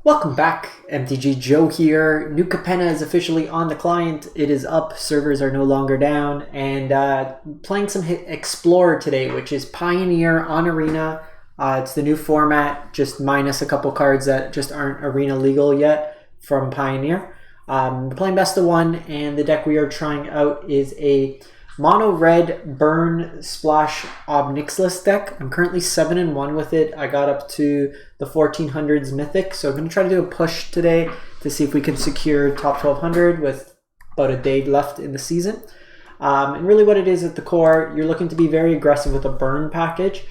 Welcome back, MTG Joe here. New Capenna is officially on the client. It is up, servers are no longer down, and playing some Explorer today, which is Pioneer on Arena. It's the new format, just minus a couple cards that just aren't Arena legal yet from Pioneer. We're playing best of one, and the deck we are trying out is a mono red burn splash Nixilis deck. I'm currently 7-1 with it. I got up to the 1400s mythic, so I'm going to try to do a push today to see if we can secure top 1200 with about a day left in the season. And really what it is at the core, you're looking to be very aggressive with a burn package,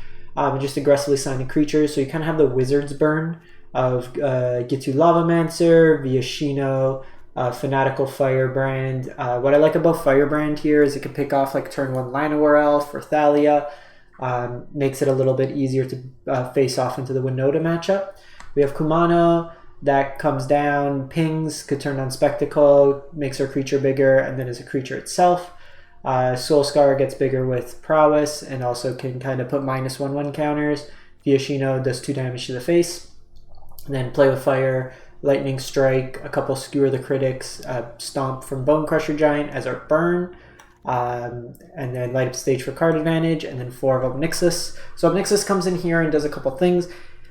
just aggressively signing creatures. So you kind of have the wizard's burn of Gitu Lavamancer, Viashino, Fanatical Firebrand. What I like about Firebrand here is it can pick off like turn 1 Llanowar Elf or Thalia. Makes it a little bit easier to face off into the Winota matchup. We have Kumano that comes down, pings, could turn on Spectacle, makes our creature bigger, and then is a creature itself. Soulscar gets bigger with Prowess and also can kind of put -1/1 counters. Viashino does 2 damage to the face. And then play with fire, Lightning Strike, a couple Skewer the Critics, Stomp from Bone Crusher Giant as our burn, and then light up stage for card advantage, and then 4 of Nixilis. So Nixilis comes in here and does a couple things,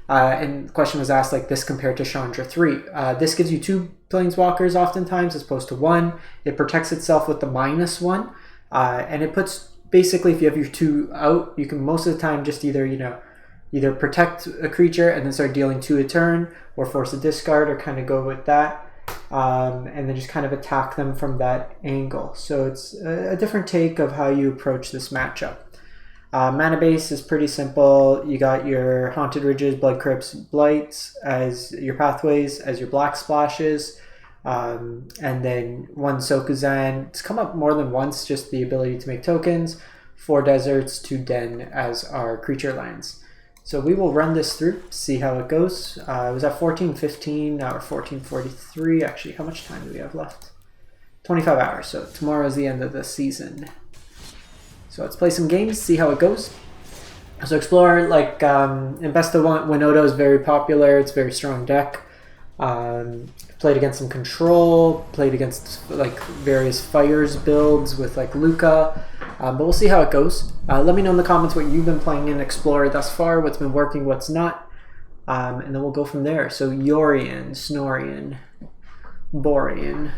and the question was asked like this compared to Chandra 3. This gives you 2 Planeswalkers oftentimes as opposed to 1. It protects itself with the -1, and it puts, basically if you have your 2 out, you can most of the time just either protect a creature and then start dealing 2 a turn, or force a discard, or kind of go with that, and then just kind of attack them from that angle. So it's a different take of how you approach this matchup. Mana base is pretty simple. You got your Haunted Ridges, Blood Crypts, Blights as your pathways, as your black splashes, and then 1 Sokuzan. It's come up more than once, just the ability to make tokens, 4 deserts, 2 Den as our creature lands. So we will run this through, see how it goes. It was at 14:15, now we're 14:43. Actually, how much time do we have left? 25 hours, so tomorrow is the end of the season. So let's play some games, see how it goes. So Explorer, like in Best of One, Winota is very popular. It's a very strong deck. Played against some control, played against like various fires builds with like Luca. But we'll see how it goes. Let me know in the comments what you've been playing in Explorer thus far, what's been working, what's not, and then we'll go from there. So Yorion, Snorian, Borean.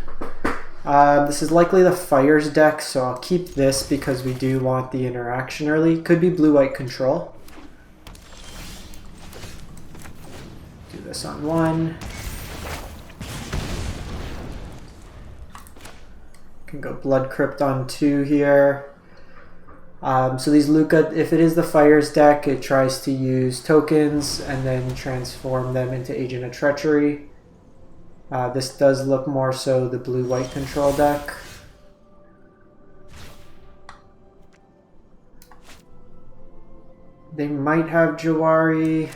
This is likely the Fires deck, so I'll keep this because we do want the interaction early. Could be blue-white control. Do this on 1. Can go Blood Crypt on 2 here. So these Luca, if it is the Fires deck, it tries to use tokens and then transform them into Agent of Treachery. This does look more so the blue-white control deck. They might have Jawari.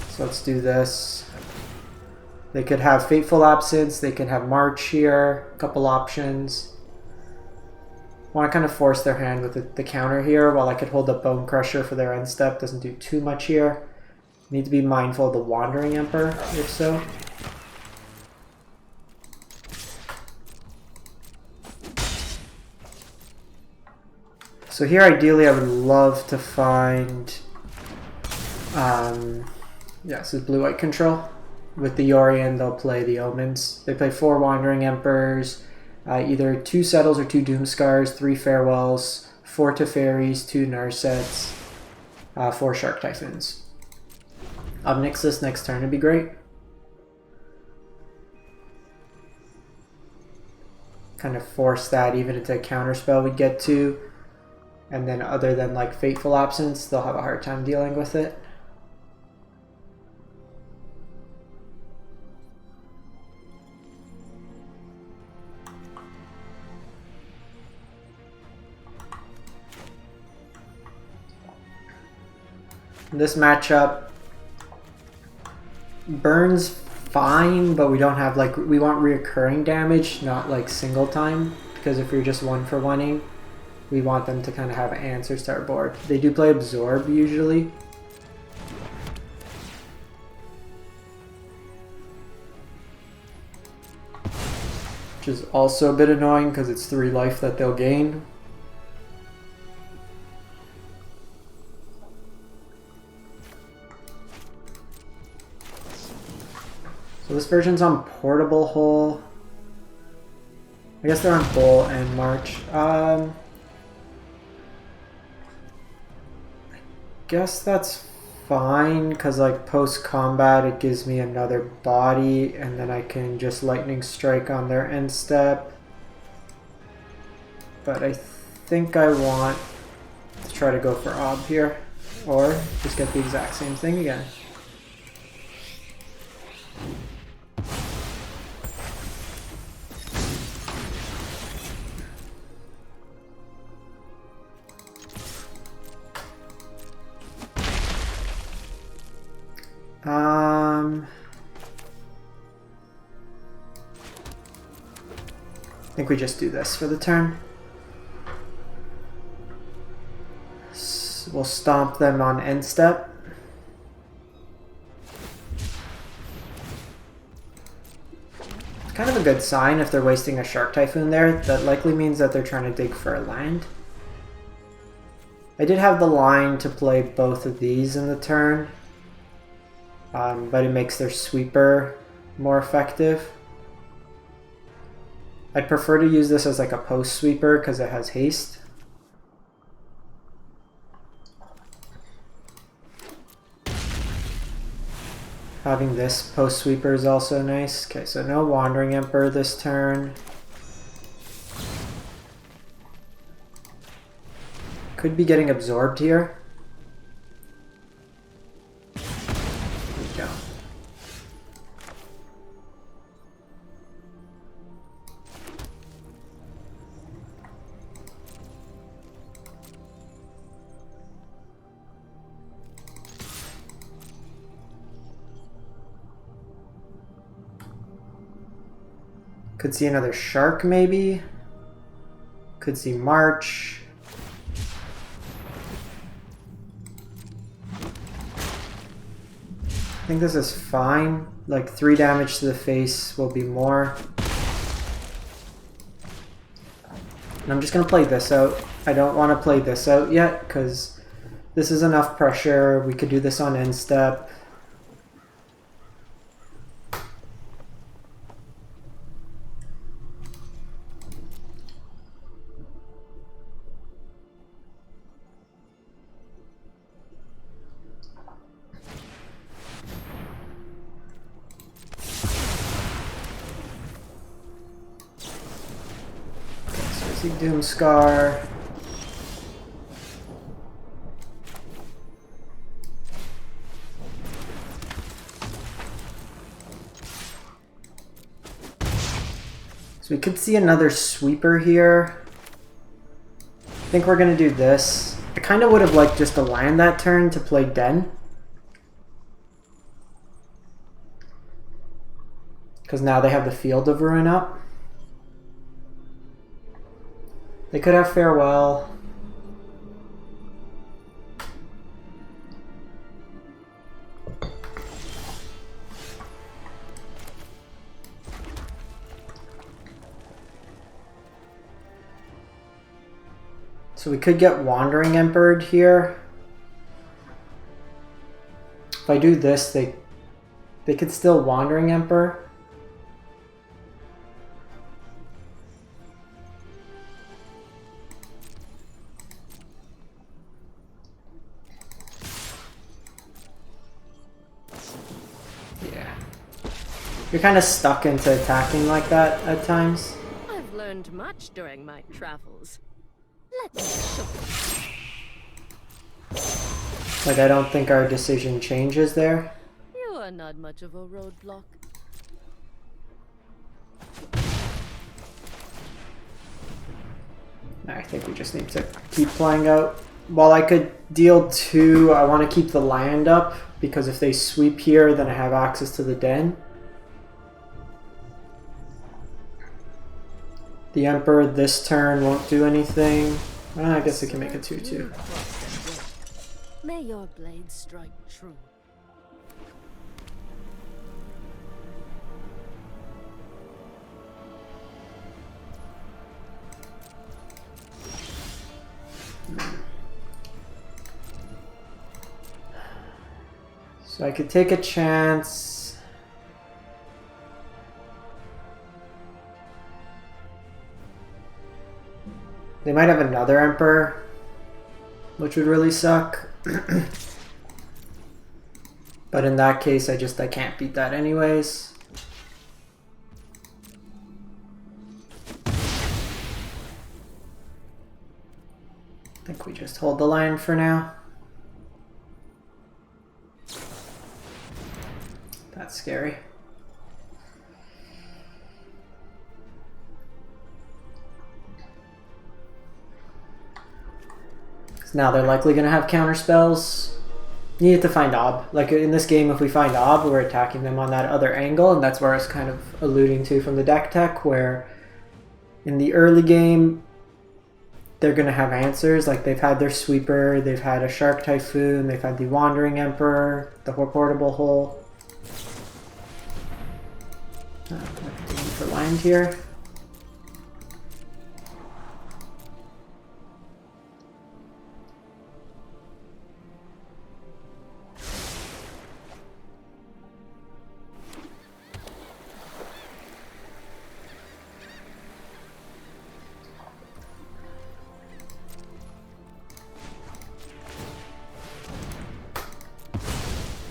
So let's do this. They could have Fateful Absence, they could have March here, a couple options. Want to kind of force their hand with the counter here, while I could hold up Bone Crusher for their end step. Doesn't do too much here. Need to be mindful of the Wandering Emperor, if so. So here, ideally, I would love to find... this is blue-white control. With the Yorion, they'll play the Omens. They play 4 Wandering Emperors, either 2 Settles or 2 Doomscars, 3 Farewells, 4 Teferis, 2 Narsets, 4 Shark Typhoons. Nixilis next turn would be great. Kind of force that even into a counterspell we'd get to. And then other than like Fateful Absence, they'll have a hard time dealing with it. This matchup, Burn's fine, but we don't have like, we want reoccurring damage, not like single time, because if you're just 1-for-1ing, we want them to kind of have answers to our board. They do play Absorb usually. which is also a bit annoying because it's 3 life that they'll gain. So this version's on Portable Hole. I guess they're on Bull and March. I guess that's fine, because like post-combat it gives me another body, and then I can just Lightning Strike on their end step. But I think I want to try to go for Ob here, or just get the exact same thing again. I think we just do this for the turn. We'll stomp them on end step. It's kind of a good sign if they're wasting a Shark Typhoon there. That likely means that they're trying to dig for a land. I did have the line to play both of these in the turn, but it makes their sweeper more effective. I'd prefer to use this as like a post sweeper because it has haste. Having this post sweeper is also nice. Okay, so no Wandering Emperor this turn. Could be getting absorbed here. There we go. Could see another Shark maybe. Could see March. I think this is fine. Like 3 damage to the face will be more. And I'm just gonna play this out. I don't want to play this out yet because this is enough pressure. We could do this on end step. Doomscar. So we could see another sweeper here. I think we're gonna do this. I kind of would have liked just to land that turn to play Den, because now they have the Field of Ruin up. They could have Farewell. So we could get Wandering Emperor here. If I do this, they could still Wandering Emperor. You're kind of stuck into attacking like that at times. I've learned much during my travels. Let me show you. Like, I don't think our decision changes there. You are not much of a roadblock. I think we just need to keep playing out. While I could deal 2, I want to keep the land up, because if they sweep here, then I have access to the Den. The Emperor this turn won't do anything. Well, I guess I can make a 2/2. May your blade strike true. So I could take a chance. They might have another Emperor, which would really suck. But in that case, I can't beat that anyways. I think we just hold the line for now. That's scary. Because now they're likely going to have counter spells. You need to find Ob. Like in this game, if we find Ob, we're attacking them on that other angle, and that's where I was kind of alluding to from the deck tech, where in the early game, they're going to have answers. Like they've had their Sweeper, they've had a Shark Typhoon, they've had the Wandering Emperor, the Portable Hole. For land here.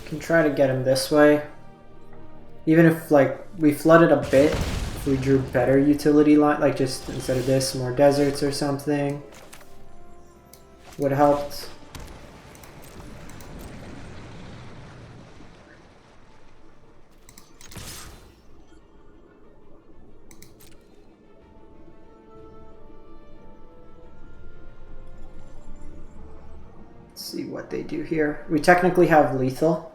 Can try to get him this way. Even if like we flooded a bit, if we drew better utility line, like just instead of this, more deserts or something, would have helped. Let's see what they do here. We technically have lethal.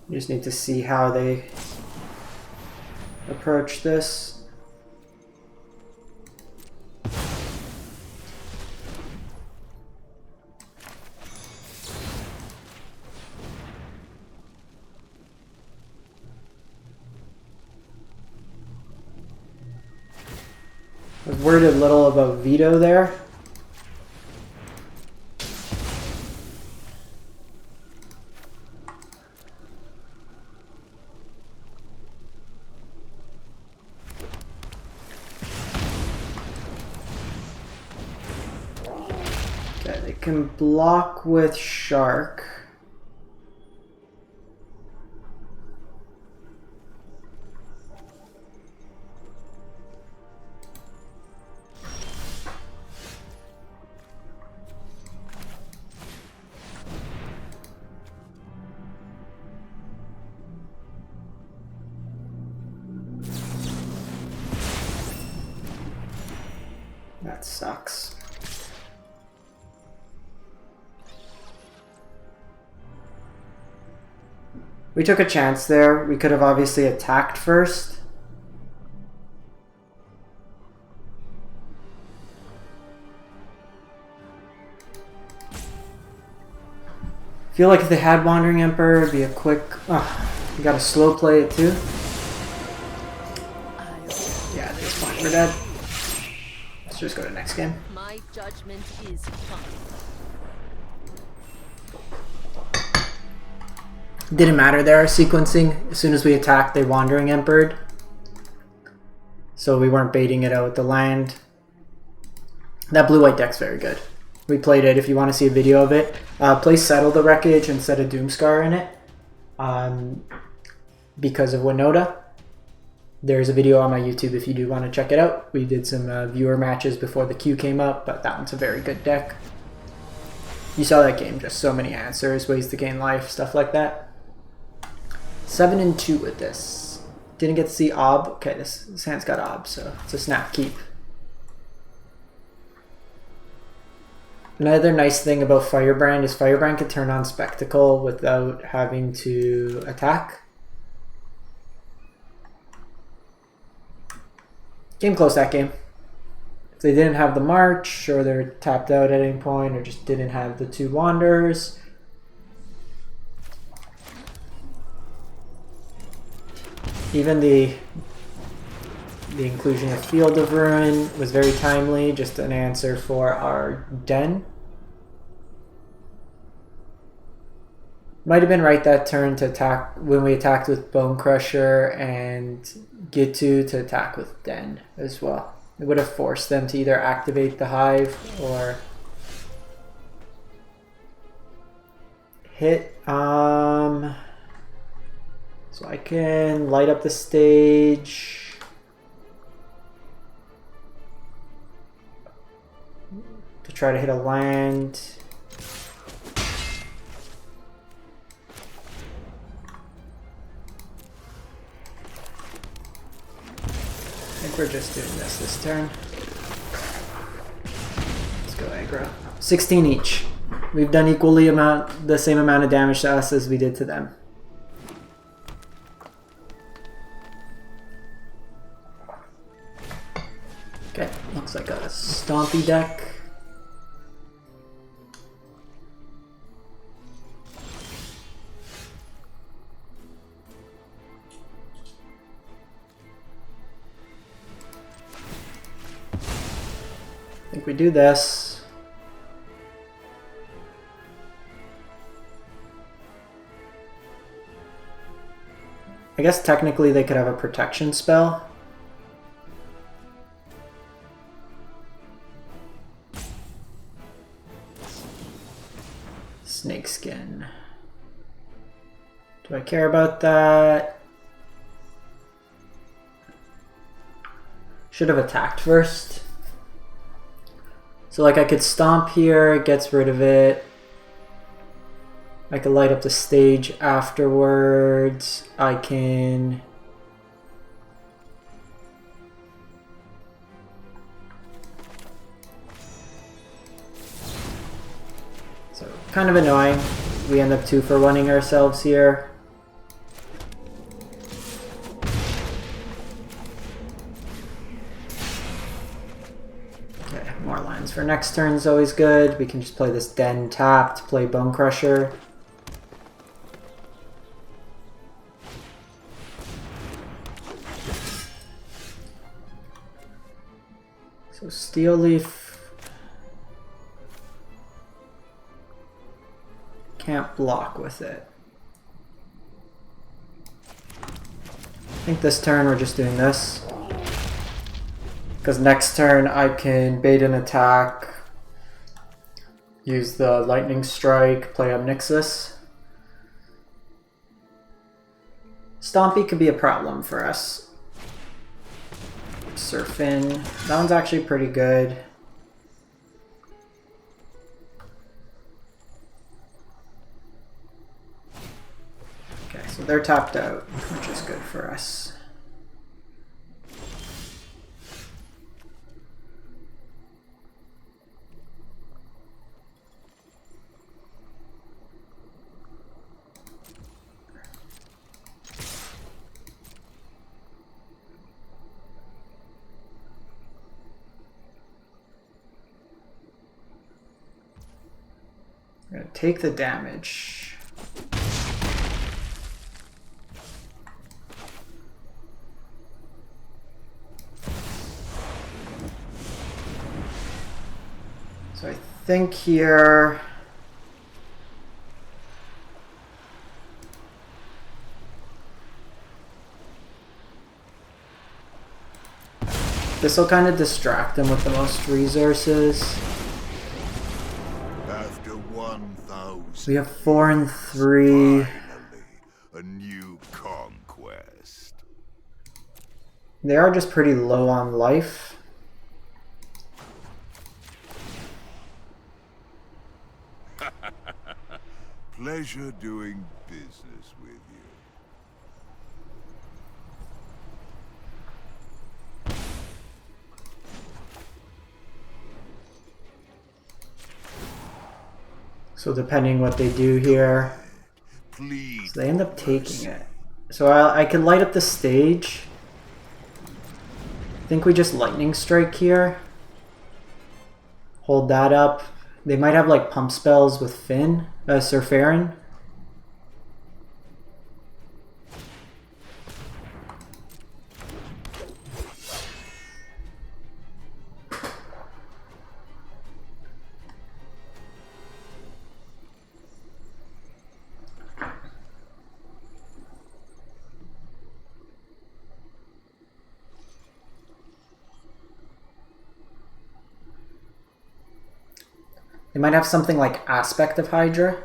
You just need to see how they approach this. I was worried a little about veto there. Can block with Shark. That sucks. We took a chance there. We could have obviously attacked first. I feel like if they had Wandering Emperor, it'd be a quick... Oh, you gotta slow play it too. Yeah, at this point we're dead. Let's just go to next game. My judgment is fine. Didn't matter there, sequencing. As soon as we attacked, they Wandering Emperored. So we weren't baiting it out with the land. That blue-white deck's very good. We played it. If you want to see a video of it, play Settle the Wreckage instead of Doomscar in it. Because of Winota. There's a video on my YouTube if you do want to check it out. We did some viewer matches before the queue came up, but that one's a very good deck. You saw that game, just so many answers, ways to gain life, stuff like that. 7-2 with this. Didn't get to see Ob. Okay, this hand's got Ob, so it's a snap keep. Another nice thing about Firebrand is Firebrand can turn on Spectacle without having to attack. Came close that game. If they didn't have the March, or they're tapped out at any point, or just didn't have the 2 Wanderers. Even the inclusion of Field of Ruin was very timely, just an answer for our Den. Might have been right that turn to attack when we attacked with Bone Crusher and Gitu to attack with Den as well. It would have forced them to either activate the Hive or hit. So I can light up the stage. To try to hit a land. I think we're just doing this turn. Let's go aggro. 16 each. We've done the same amount of damage to us as we did to them. Okay, looks like a stompy deck. I think we do this. I guess technically they could have a protection spell. Snakeskin. Do I care about that? Should have attacked first. So like I could stomp here, it gets rid of it. I could light up the stage afterwards. I can... So kind of annoying. We end up 2-for-1-ing ourselves here. More lands for next turn is always good. We can just play this Den tapped, play Bone Crusher. So Steel Leaf can't block with it. I think this turn we're just doing this. Because next turn I can bait an attack, use the Lightning Strike, play up Nixilis. Stompy could be a problem for us. Surfin. That one's actually pretty good. Okay, so they're tapped out, which is good for us. I'm gonna take the damage. So I think here this will kind of distract them with the most resources. We have 4 and 3. Finally, a new conquest. They are just pretty low on life. Pleasure doing business with you. So depending what they do here, Please. so they end up taking it. So I can light up the stage. I think we just Lightning Strike here. Hold that up. They might have like pump spells with Finn, Surferin. They might have something like Aspect of Hydra.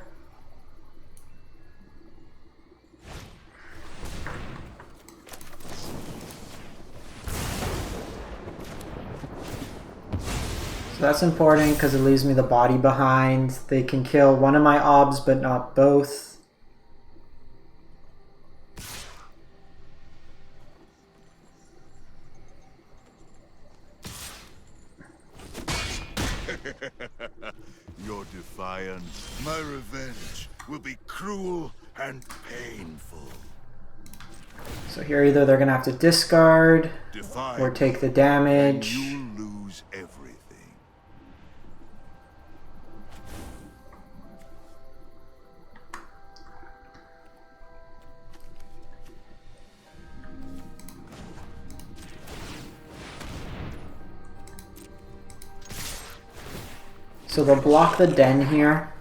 So that's important because it leaves me the body behind. They can kill one of my obs but not both. Your defiance, my revenge, will be cruel and painful. So here either they're gonna have to discard Defy or take the and damage. you'll lose everything. So they'll block the den here.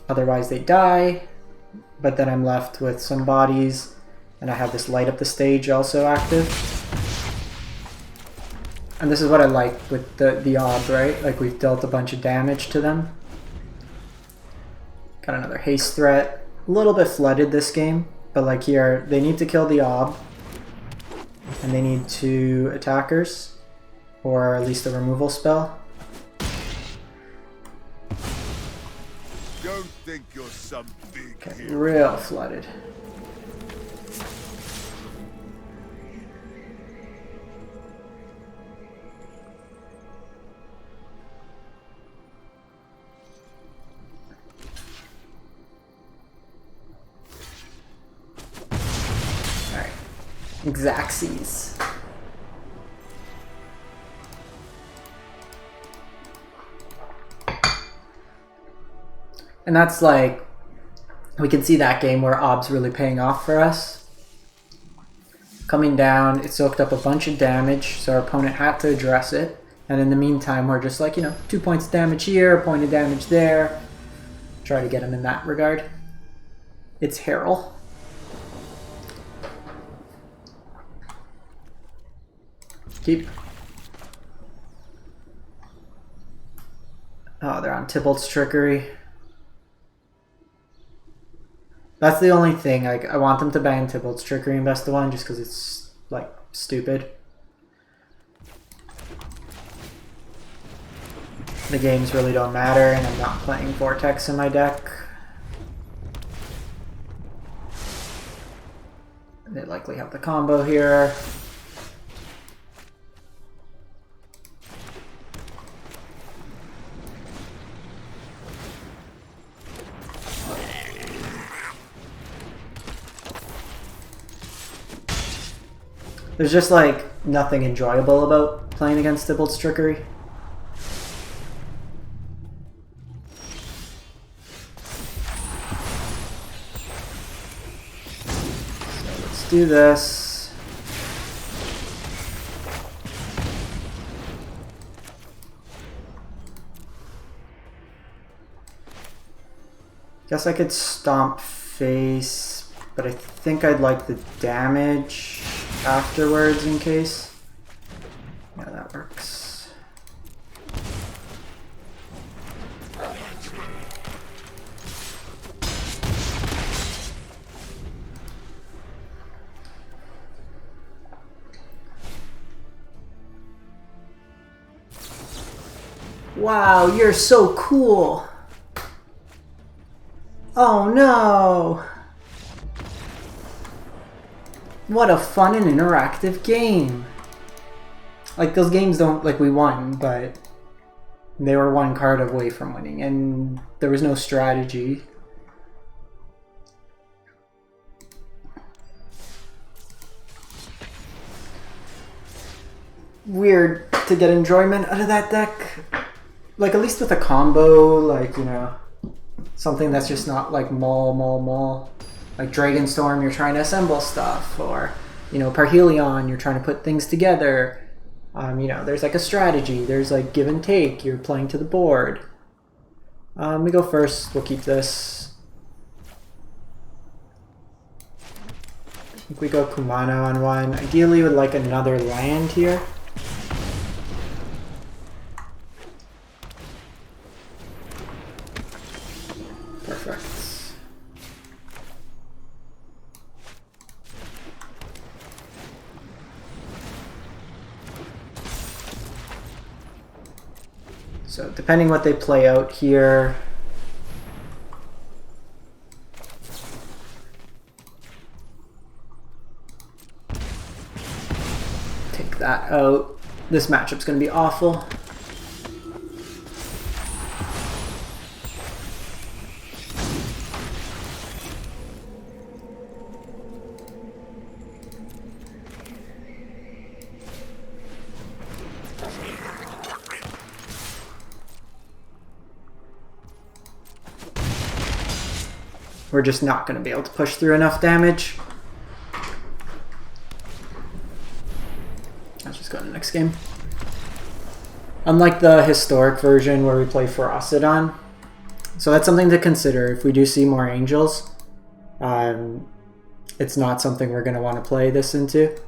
Otherwise they die. But then I'm left with some bodies. And I have this light up the stage also active. And this is what I like with the ob, right? Like we've dealt a bunch of damage to them. Got another haste threat. A little bit flooded this game. But like here, they need to kill the ob. And they need 2 attackers. Or at least a removal spell. Don't think you're some big Okay, hero. real flooded. Alright. Xaxes. And that's like, we can see that game where ob's really paying off for us. Coming down, it soaked up a bunch of damage, so our opponent had to address it. And in the meantime, we're just like, 2 points of damage here, a point of damage there. Try to get him in that regard. It's Harrell. Keep. Oh, they're on Tybalt's Trickery. That's the only thing. Like, I want them to ban Tybalt's Trickery in Best of 1 just because it's, like, stupid. The games really don't matter, and I'm not playing Vortex in my deck. They likely have the combo here. There's just like nothing enjoyable about playing against Tybalt's Trickery. So let's do this. Guess I could stomp face, but I think I'd like the damage afterwards in case. Yeah, that works. Wow, you're so cool. Oh no. What a fun and interactive game. Like, those games don't, like, we won, but they were 1 card away from winning, and there was no strategy. Weird to get enjoyment out of that deck. Like, at least with a combo, like, something that's just not like maul. Like Dragonstorm, you're trying to assemble stuff, or Parhelion, you're trying to put things together. There's like a strategy. There's like give and take. You're playing to the board. We go first. We'll keep this. I think we go Kumano on 1. Ideally, would like another land here. So depending what they play out here, take that out. This matchup's going to be awful. We're just not going to be able to push through enough damage. Let's just go to the next game. Unlike the historic version where we play Ferocidon. So that's something to consider. If we do see more angels, it's not something we're going to want to play this into.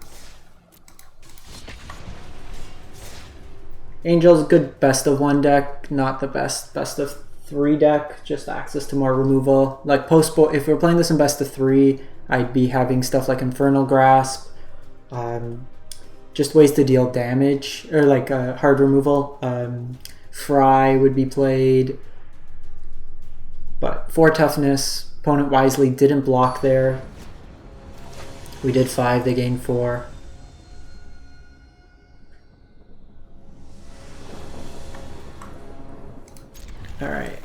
Angels, good best of 1 deck, not the best of 3 deck, just access to more removal. Like if we're playing this in best of 3, I'd be having stuff like Infernal Grasp, just ways to deal damage, or like hard removal. Fry would be played, but 4 toughness, opponent wisely didn't block there. We did 5, they gained 4. Alright.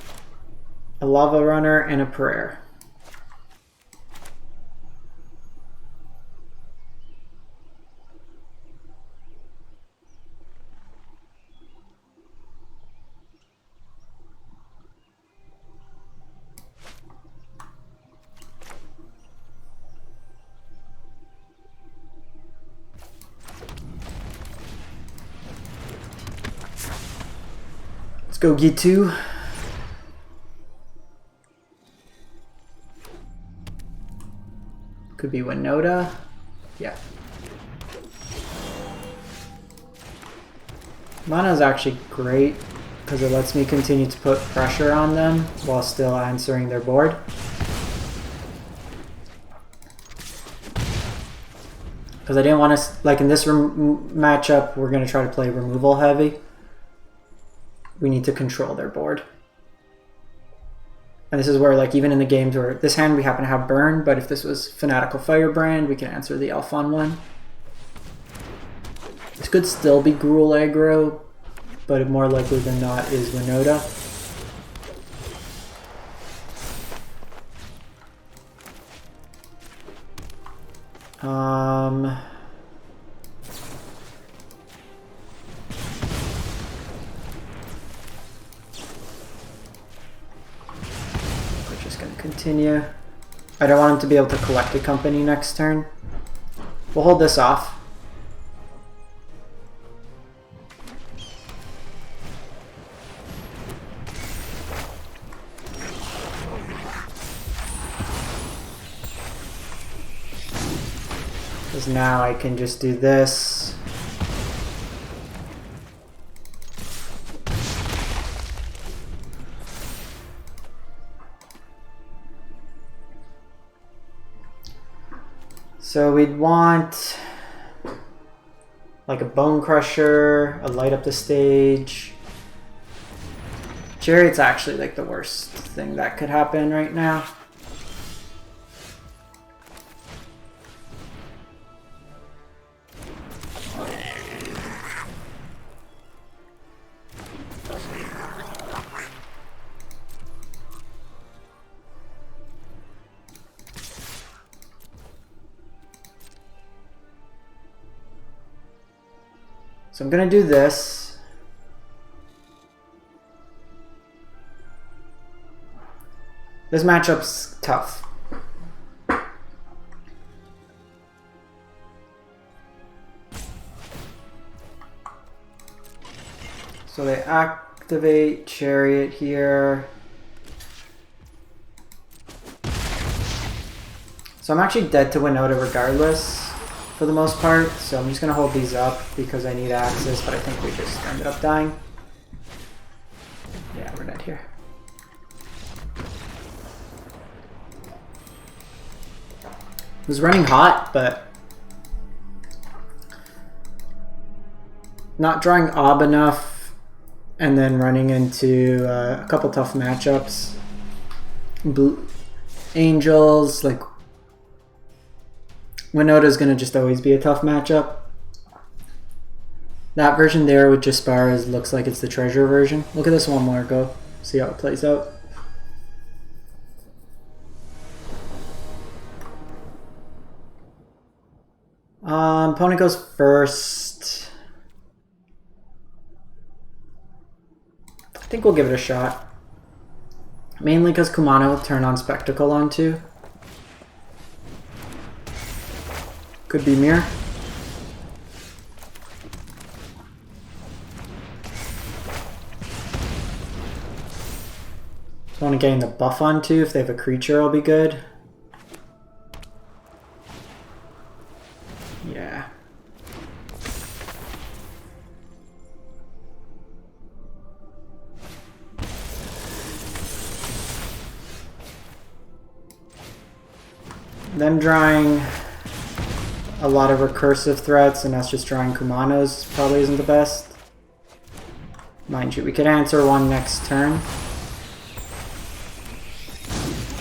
A Lava Runner and a Prayer. Let's go Gitu. Could be Winota. Yeah. Mana is actually great because it lets me continue to put pressure on them while still answering their board. Because I didn't want to, like in this matchup, we're going to try to play removal heavy. We need to control their board. And this is where, like, even in the games where this hand we happen to have burn, but if this was Fanatical Firebrand, we can answer the elf on 1. This could still be Gruul aggro, but more likely than not is Winota. Continue. I don't want him to be able to collect a company next turn. We'll hold this off. Because now I can just do this. So we'd want like a Bone Crusher, a Light Up the Stage. Chariot's actually like the worst thing that could happen right now. So I'm going to do this. This matchup's tough. So they activate Chariot here. So I'm actually dead to Winota regardless. For the most part, so I'm just going to hold these up because I need access, but I think we just ended up dying. Yeah, we're dead here. It was running hot, but not drawing Ob enough and then running into a couple tough matchups. Blue Angels, like Winota's gonna just always be a tough matchup. That version there with Jaspara's looks like it's the treasure version. Look at this one more go. See how it plays out. Opponent goes first. I think we'll give it a shot. Mainly because Kumano will turn on Spectacle on too. Could be Mirror. Want to gain the buff on too. If they have a creature, it'll be good. Yeah. Them drawing a lot of recursive threats and us just drawing Kumanos probably isn't the best. Mind you, we could answer one next turn.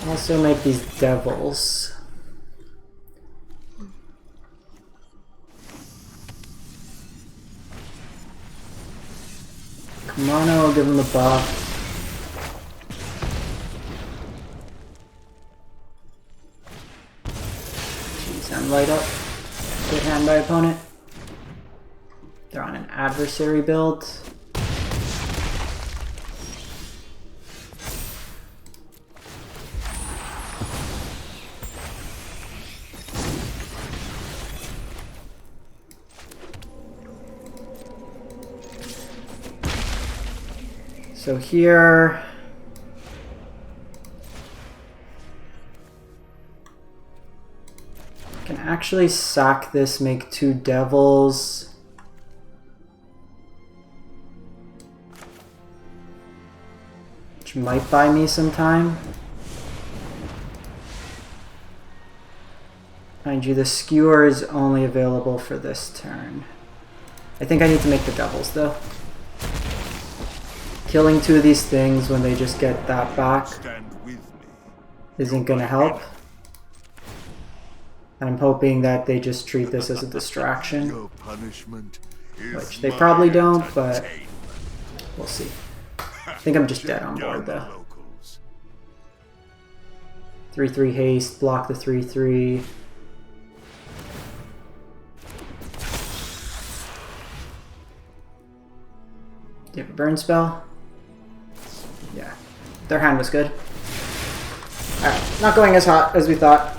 Also make these devils. Kumano will give him the buff. Jeez, I'm light up. Good hand by opponent. They're on an adversary build. So here, I can actually sack this, make 2 devils. Which might buy me some time. Mind you, the skewer is only available for this turn. I think I need to make the devils though. Killing 2 of these things when they just get that back isn't gonna help. And I'm hoping that they just treat this as a distraction. Which they probably don't, but we'll see. I think I'm just dead on board though. 3/3 haste, block the 3/3. Do you have a burn spell? Yeah, their hand was good. Alright, not going as hot as we thought,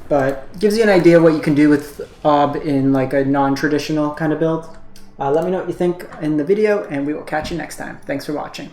but gives you an idea of what you can do with Ob in like a non-traditional kind of build. Let me know what you think in the video, and we will catch you next time. Thanks for watching.